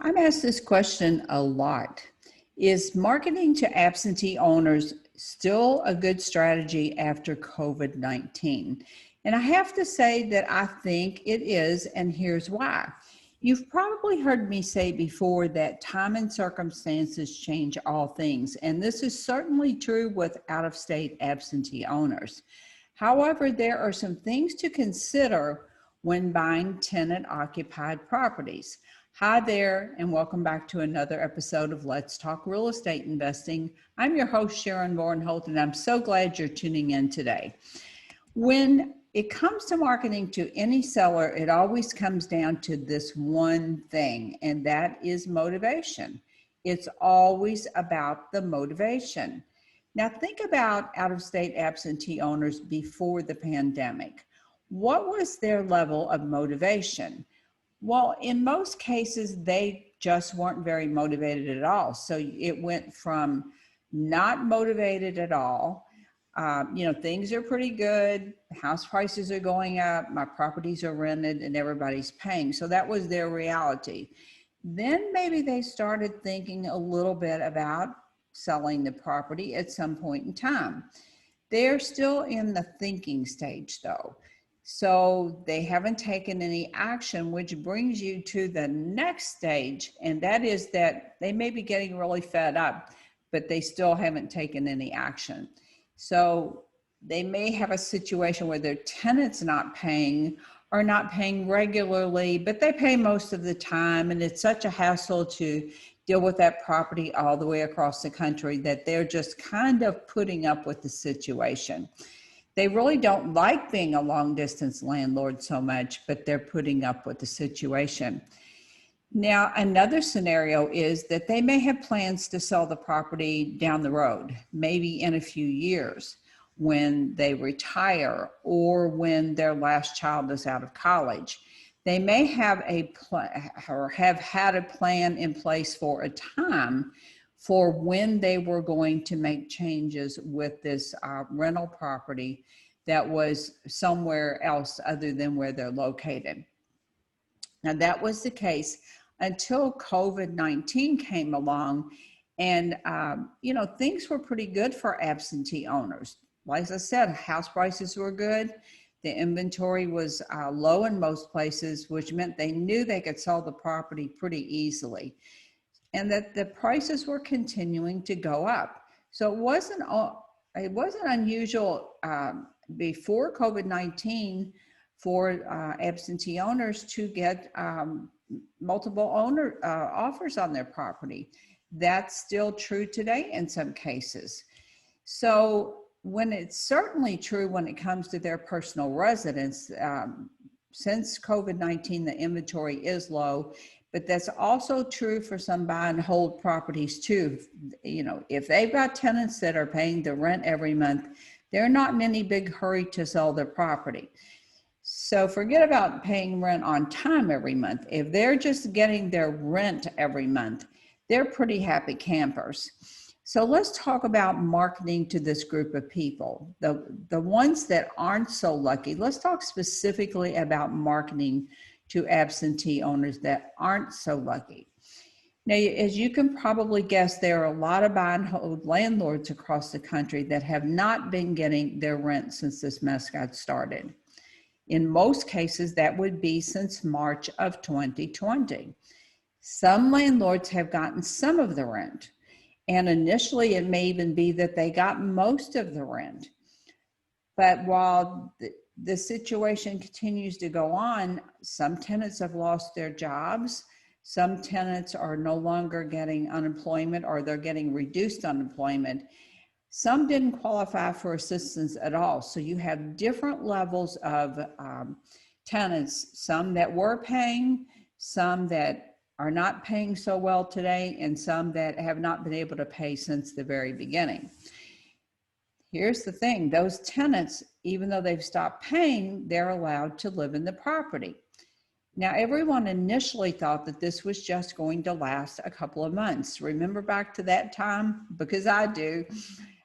I'm asked this question a lot. Is marketing to absentee owners still a good strategy after COVID-19? And I have to say that I think it is, and here's why. You've probably heard me say before that time and circumstances change all things, and this is certainly true with out-of-state absentee owners. However, there are some things to consider when buying tenant-occupied properties. Hi there, and welcome back to another episode of Let's Talk Real Estate Investing. I'm your host, Sharon Vornholt, and I'm so glad you're tuning in today. When it comes to marketing to any seller, it always comes down to this one thing, and that is motivation. It's always about the motivation. Now, think about out-of-state absentee owners before the pandemic. What was their level of motivation? Well, in most cases, they just weren't very motivated at all. So it went from not motivated at all. Things are pretty good. House prices are going up. My properties are rented and everybody's paying. So that was their reality. Then maybe they started thinking a little bit about selling the property at some point in time. They're still in the thinking stage though. So they haven't taken any action, which brings you to the next stage. And that is that they may be getting really fed up, but they still haven't taken any action. So they may have a situation where their tenant's not paying or not paying regularly, but they pay most of the time. And it's such a hassle to deal with that property all the way across the country that they're just kind of putting up with the situation. They really don't like being a long distance landlord so much, but they're putting up with the situation. Now, another scenario is that they may have plans to sell the property down the road, maybe in a few years when they retire or when their last child is out of college. They may have have had a plan in place for a time for when they were going to make changes with this rental property that was somewhere else other than where they're located. Now, that was the case until COVID-19 came along, and things were pretty good for absentee owners. Like I said, house prices were good. The inventory was low in most places, which meant they knew they could sell the property pretty easily, and that the prices were continuing to go up. So it wasn't unusual before COVID-19 for absentee owners to get multiple offers on their property. That's still true today in some cases. So when it's certainly true when it comes to their personal residence, since COVID-19, the inventory is low, but that's also true for some buy and hold properties too. If they've got tenants that are paying the rent every month, they're not in any big hurry to sell their property. So forget about paying rent on time every month. If they're just getting their rent every month, they're pretty happy campers. So let's talk about marketing to this group of people. The ones that aren't so lucky, let's talk specifically about marketing to absentee owners that aren't so lucky. Now, as you can probably guess, there are a lot of buy and hold landlords across the country that have not been getting their rent since this mess got started. In most cases, that would be since March of 2020. Some landlords have gotten some of the rent, and initially it may even be that they got most of the rent. But while the situation continues to go on, some tenants have lost their jobs. Some tenants are no longer getting unemployment, or they're getting reduced unemployment. Some didn't qualify for assistance at all. So you have different levels of tenants, some that were paying, some that are not paying so well today, and some that have not been able to pay since the very beginning. Here's the thing, those tenants, even though they've stopped paying, they're allowed to live in the property. Now, everyone initially thought that this was just going to last a couple of months. Remember back to that time? Because I do.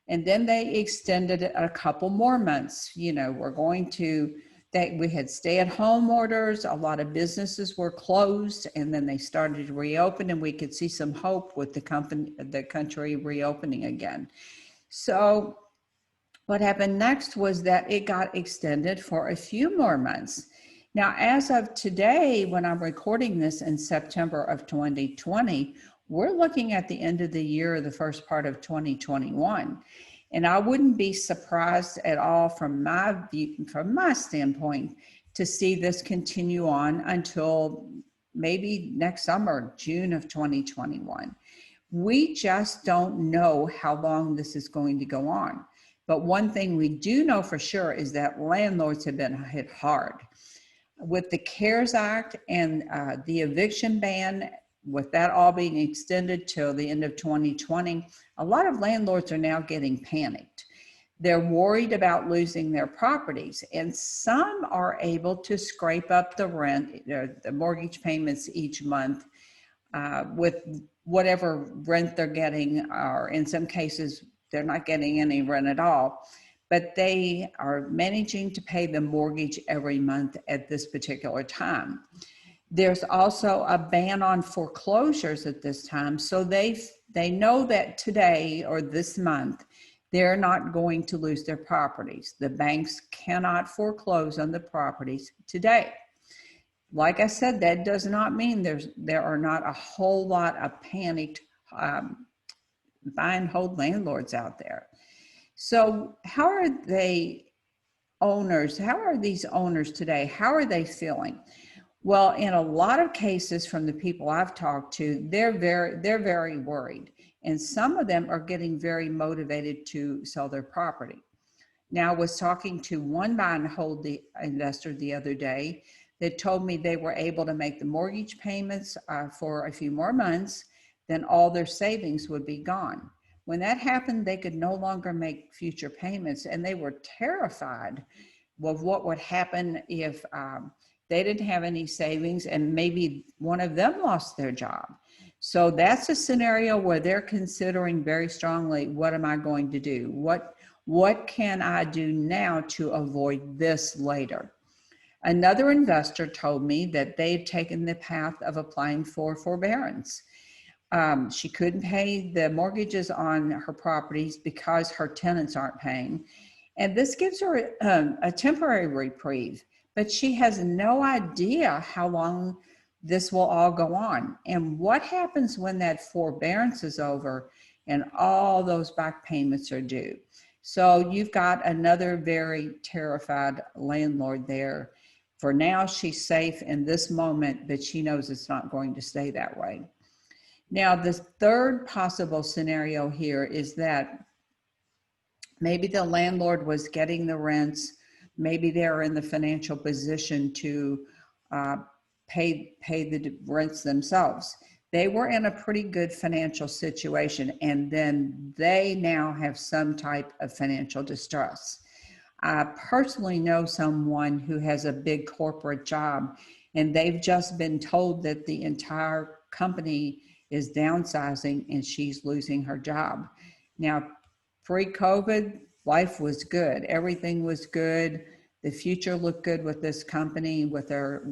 And then they extended it a couple more months. We're going to that we had stay-at-home orders. A lot of businesses were closed, and then they started to reopen, and we could see some hope with the country reopening again. So what happened next was that it got extended for a few more months. Now, as of today, when I'm recording this in September of 2020, we're looking at the end of the year, the first part of 2021. And I wouldn't be surprised at all from my view, from my standpoint, to see this continue on until maybe next summer, June of 2021. We just don't know how long this is going to go on. But one thing we do know for sure is that landlords have been hit hard. With the CARES Act and the eviction ban, with that all being extended till the end of 2020, a lot of landlords are now getting panicked. They're worried about losing their properties, and some are able to scrape up the rent, the mortgage payments each month with whatever rent they're getting, or in some cases, they're not getting any rent at all, but they are managing to pay the mortgage every month at this particular time. There's also a ban on foreclosures at this time, so they know that today or this month, they're not going to lose their properties. The banks cannot foreclose on the properties today. Like I said, that does not mean there are not a whole lot of panicked buy and hold landlords out there. So how are these owners today? How are they feeling? Well, in a lot of cases from the people I've talked to, they're very worried. And some of them are getting very motivated to sell their property. Now, I was talking to one buy and hold investor the other day that told me they were able to make the mortgage payments for a few more months, then all their savings would be gone. When that happened, they could no longer make future payments, and they were terrified of what would happen if they didn't have any savings and maybe one of them lost their job. So that's a scenario where they're considering very strongly, what am I going to do? What can I do now to avoid this later? Another investor told me that they had taken the path of applying for forbearance. She couldn't pay the mortgages on her properties because her tenants aren't paying. And this gives her a temporary reprieve, but she has no idea how long this will all go on. And what happens when that forbearance is over and all those back payments are due? So you've got another very terrified landlord there. For now, she's safe in this moment, but she knows it's not going to stay that way. Now, the third possible scenario here is that maybe the landlord was getting the rents, maybe they're in the financial position to pay the rents themselves. They were in a pretty good financial situation, and then they now have some type of financial distress. I personally know someone who has a big corporate job, and they've just been told that the entire company is downsizing and she's losing her job. Now, pre-COVID, life was good. Everything was good. The future looked good with this company, with her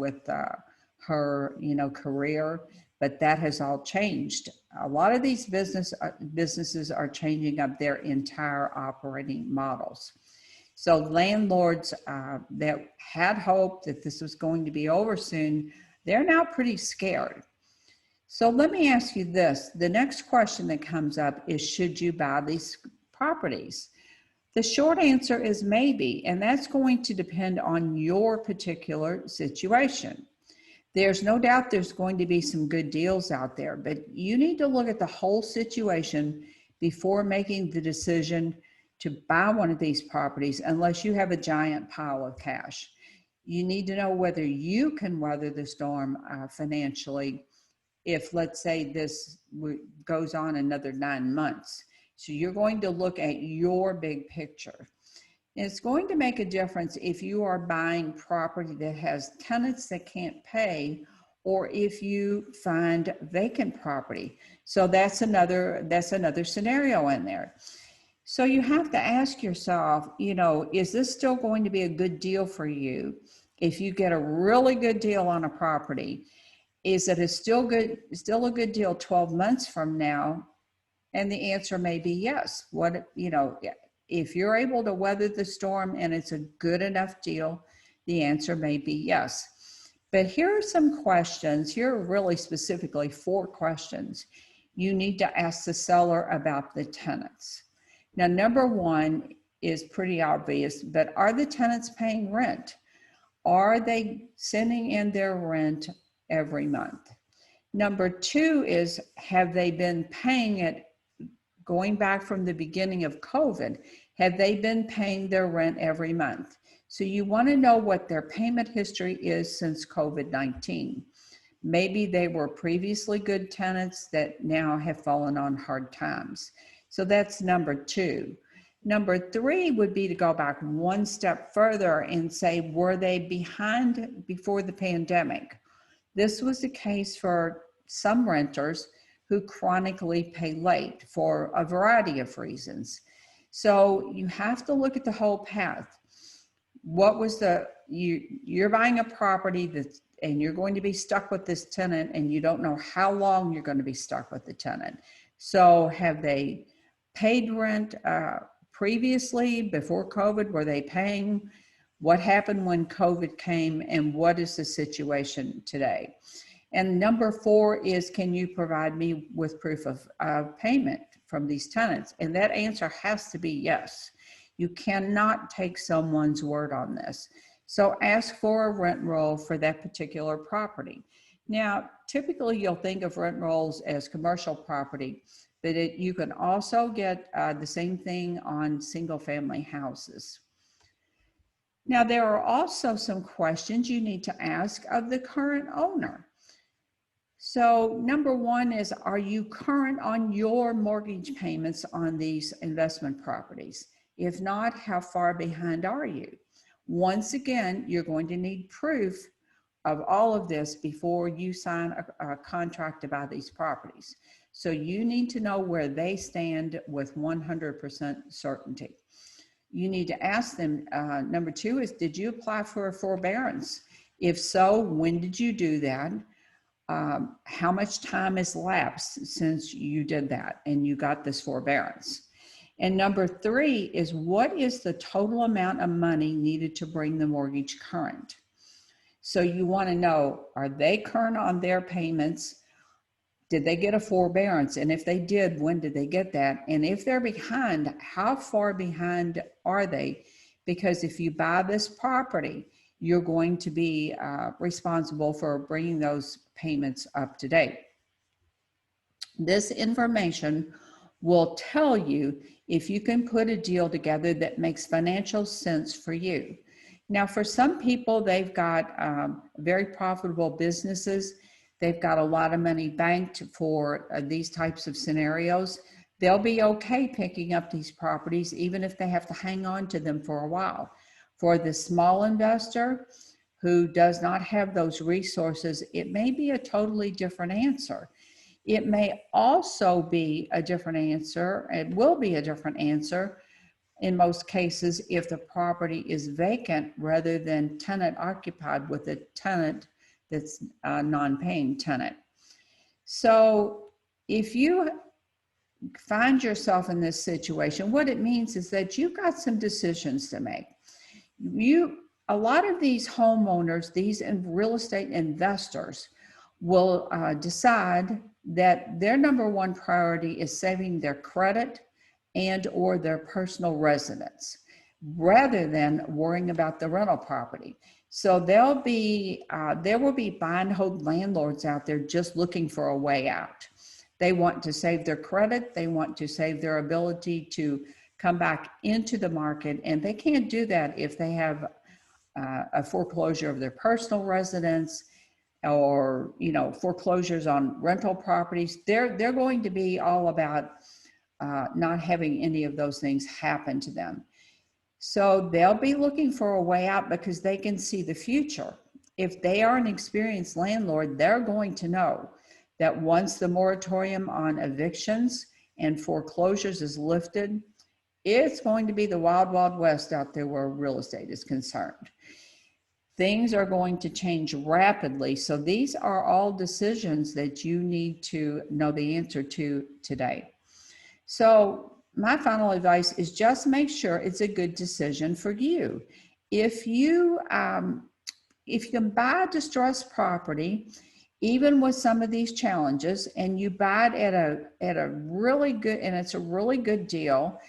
career, but that has all changed. A lot of these businesses are changing up their entire operating models. So landlords that had hoped that this was going to be over soon, they're now pretty scared. So let me ask you this. The next question that comes up is, should you buy these properties? The short answer is maybe, and that's going to depend on your particular situation. There's no doubt there's going to be some good deals out there, but you need to look at the whole situation before making the decision to buy one of these properties, unless you have a giant pile of cash. You need to know whether you can weather the storm financially if, let's say, this goes on another 9 months. So you're going to look at your big picture. It's going to make a difference if you are buying property that has tenants that can't pay, or if you find vacant property. So that's another scenario in there. So you have to ask yourself, is this still going to be a good deal for you? If you get a really good deal on a property, is it still a good deal 12 months from now? And the answer may be yes. If you're able to weather the storm and it's a good enough deal, the answer may be yes. But here are some questions. Here are really specifically 4 questions you need to ask the seller about the tenants. Now, number 1 is pretty obvious, but are the tenants paying rent? Are they sending in their rent every month? Number 2 is, have they been paying it going back from the beginning of COVID? Have they been paying their rent every month? So you want to know what their payment history is since COVID-19. Maybe they were previously good tenants that now have fallen on hard times. So that's number 2. Number 3 would be to go back one step further and say, were they behind before the pandemic? This was the case for some renters who chronically pay late for a variety of reasons. So you have to look at the whole path. What was you're buying a property and you're going to be stuck with this tenant, and you don't know how long you're going to be stuck with the tenant. So have they paid rent previously before COVID? Were they paying? What happened when COVID came, and what is the situation today? And number 4 is, can you provide me with proof of payment from these tenants? And that answer has to be yes. You cannot take someone's word on this. So ask for a rent roll for that particular property. Now, typically you'll think of rent rolls as commercial property, but you can also get the same thing on single family houses. Now, there are also some questions you need to ask of the current owner. So number 1 is, are you current on your mortgage payments on these investment properties? If not, how far behind are you? Once again, you're going to need proof of all of this before you sign a contract to buy these properties. So you need to know where they stand with 100% certainty. You need to ask them, number 2 is, did you apply for a forbearance? If so, when did you do that? How much time has lapsed since you did that and you got this forbearance? And number 3 is, what is the total amount of money needed to bring the mortgage current? So you want to know, are they current on their payments? Did they get a forbearance? And if they did, when did they get that? And if they're behind, how far behind are they? Because if you buy this property, you're going to be responsible for bringing those payments up to date. This information will tell you if you can put a deal together that makes financial sense for you. Now, for some people, they've got very profitable businesses. They've got a lot of money banked for these types of scenarios. They'll be okay picking up these properties, even if they have to hang on to them for a while. For the small investor who does not have those resources, it may be a totally different answer. It may also be a different answer. It will be a different answer in most cases if the property is vacant rather than tenant occupied with a tenant that's a non-paying tenant. So if you find yourself in this situation, what it means is that you've got some decisions to make. A lot of these homeowners, these real estate investors, will decide that their number 1 priority is saving their credit and or their personal residence rather than worrying about the rental property. So there will be buy and hold landlords out there just looking for a way out. They want to save their credit. They want to save their ability to come back into the market, and they can't do that if they have a foreclosure of their personal residence or foreclosures on rental properties. They're going to be all about not having any of those things happen to them. So they'll be looking for a way out because they can see the future. If they are an experienced landlord, they're going to know that once the moratorium on evictions and foreclosures is lifted, It's going to be the wild, wild west out there where real estate is concerned. Things are going to change rapidly. So these are all decisions that you need to know the answer to today. So my final advice is just make sure it's a good decision for you. If you can buy a distressed property, even with some of these challenges, and you buy it at a really good, and it's a really good deal,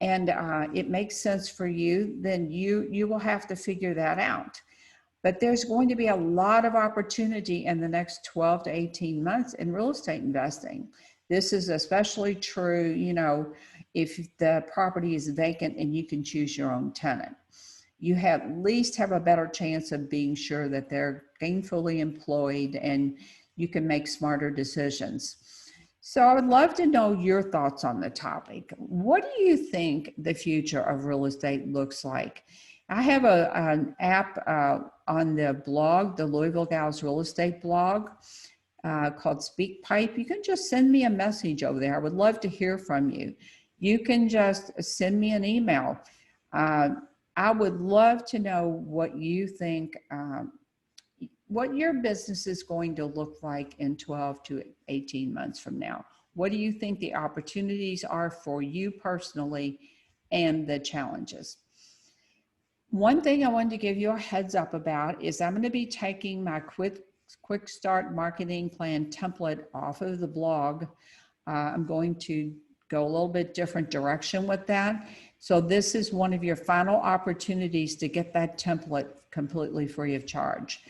and it makes sense for you, then you will have to figure that out. But there's going to be a lot of opportunity in the next 12 to 18 months in real estate investing. This is especially true, if the property is vacant and you can choose your own tenant. You at least have a better chance of being sure that they're gainfully employed and you can make smarter decisions. So I would love to know your thoughts on the topic. What do you think the future of real estate looks like? I have an app on the blog, the Louisville Gals Real Estate blog, called SpeakPipe. You can just send me a message over there. I would love to hear from you. You can just send me an email. I would love to know what you think, what your business is going to look like in 12 to 18 months from now. What do you think the opportunities are for you personally and the challenges? One thing I wanted to give you a heads up about is I'm going to be taking my quick start marketing plan template off of the blog. I'm going to go a little bit different direction with that. So this is one of your final opportunities to get that template completely free of charge.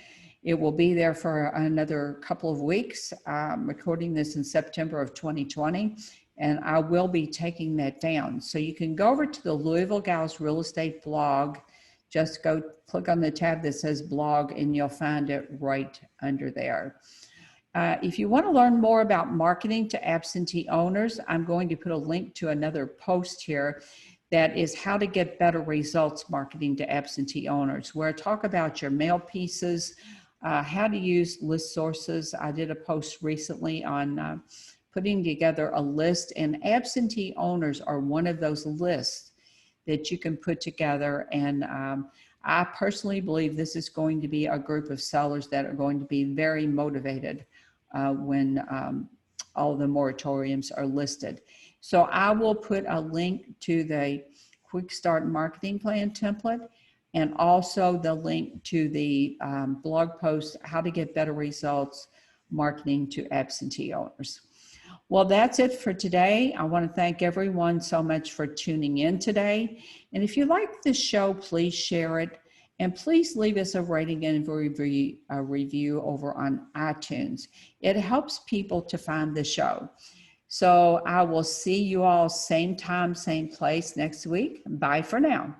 It will be there for another couple of weeks. I'm recording this in September of 2020, and I will be taking that down. So you can go over to the Louisville Gals Real Estate blog. Just go click on the tab that says blog and you'll find it right under there. If you want to learn more about marketing to absentee owners, I'm going to put a link to another post here that is how to get better results marketing to absentee owners, where I talk about your mail pieces, how to use list sources. I did a post recently on putting together a list, and absentee owners are one of those lists that you can put together. And I personally believe this is going to be a group of sellers that are going to be very motivated when all the moratoriums are listed. So I will put a link to the Quick Start Marketing Plan template and also the link to the blog post, How to Get Better Results Marketing to Absentee Owners. Well, that's it for today. I want to thank everyone so much for tuning in today. And if you like this show, please share it. And please leave us a rating and a review over on iTunes. It helps people to find the show. So I will see you all same time, same place next week. Bye for now.